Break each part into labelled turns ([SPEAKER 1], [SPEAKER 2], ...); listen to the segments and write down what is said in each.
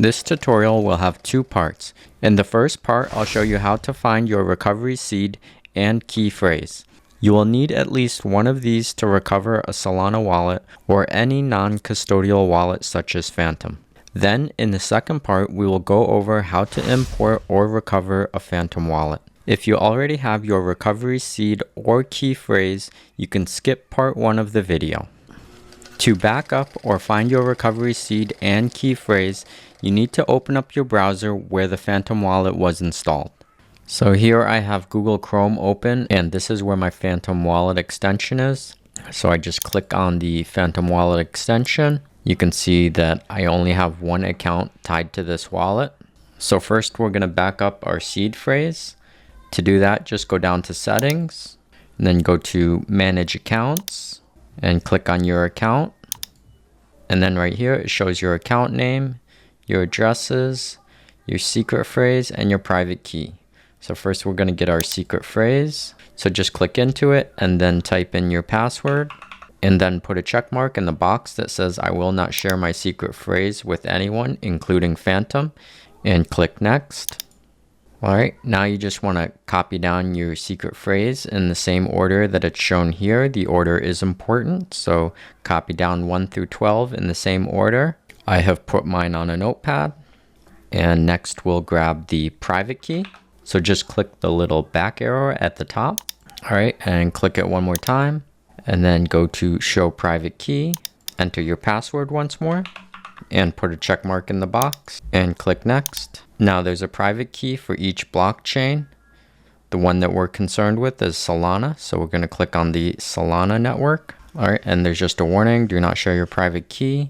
[SPEAKER 1] This tutorial will have two parts. In the first part, I'll show you how to find your recovery seed and key phrase. You will need at least one of these to recover a Solana wallet or any non-custodial wallet such as Phantom. Then, in the second part, we will go over how to import or recover a Phantom wallet. If you already have your recovery seed or key phrase, you can skip part 1 of the video. To back up or find your recovery seed and key phrase, you need to open up your browser where the Phantom wallet was installed. So here I have Google Chrome open, and this is where my Phantom wallet extension is. So I just click on the Phantom wallet extension. You can see that I only have one account tied to this wallet. So first we're going to back up our seed phrase. To do that, just go down to settings and then go to manage accounts and click on your account. And then right here, it shows your account name, your addresses, your secret phrase, and your private key. So first we're going to get our secret phrase. So just click into it and then type in your password and then put a check mark in the box that says I will not share my secret phrase with anyone, including Phantom, and click next. Alright, now you just want to copy down your secret phrase in the same order that it's shown here. The order is important, so copy down 1 through 12 in the same order. I have put mine on a notepad. And next we'll grab the private key. So just click the little back arrow at the top. Alright, and click it one more time. And then go to show private key. Enter your password once more. And put a check mark in the box. And click next. Now there's a private key for each blockchain. The one that we're concerned with is Solana. So we're going to click on the Solana network. Alright, and there's just a warning. Do not share your private key.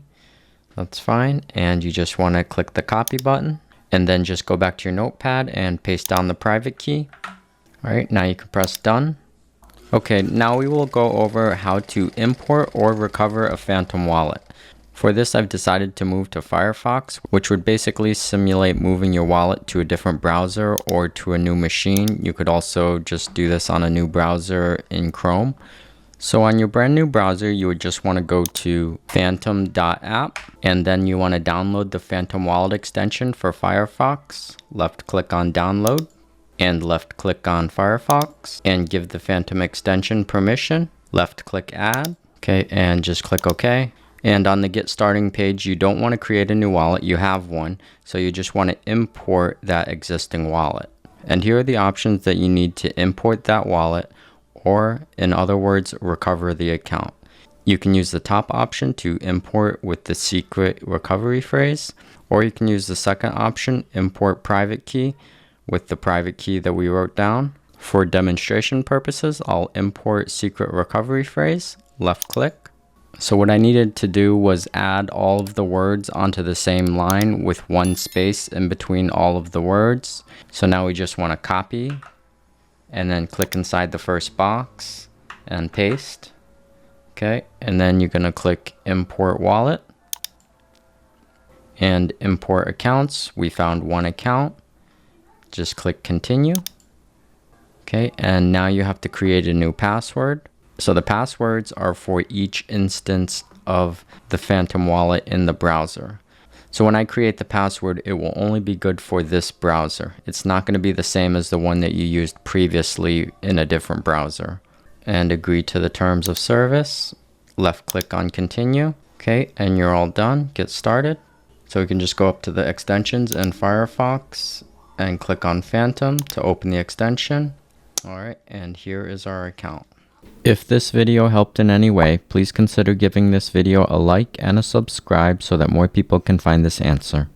[SPEAKER 1] That's fine. And you just want to click the copy button. And then just go back to your notepad and paste down the private key. Alright, now you can press done. Okay, now we will go over how to import or recover a Phantom wallet. For this, I've decided to move to Firefox, which would basically simulate moving your wallet to a different browser or to a new machine. You could also just do this on a new browser in Chrome. So on your brand new browser, you would just want to go to phantom.app, and then you want to download the Phantom wallet extension for Firefox. Left click on download and left click on Firefox and give the Phantom extension permission. Left click add. Okay, and just click OK. And on the get starting page, you don't want to create a new wallet, you have one. So you just want to import that existing wallet. And here are the options that you need to import that wallet, or in other words, recover the account. You can use the top option to import with the secret recovery phrase, or you can use the second option, import private key, with the private key that we wrote down. For demonstration purposes, I'll import secret recovery phrase, left click. So what I needed to do was add all of the words onto the same line with one space in between all of the words. So now we just want to copy and then click inside the first box and paste. Okay, and then you're going to click import wallet and import accounts. We found one account. Just click continue. Okay, and now you have to create a new password. So the passwords are for each instance of the Phantom wallet in the browser. So when I create the password, it will only be good for this browser. It's not going to be the same as the one that you used previously in a different browser. And agree to the terms of service. Left click on continue. Okay, and you're all done. Get started. So we can just go up to the extensions in Firefox and click on Phantom to open the extension. Alright, and here is our account. If this video helped in any way, please consider giving this video a like and a subscribe so that more people can find this answer.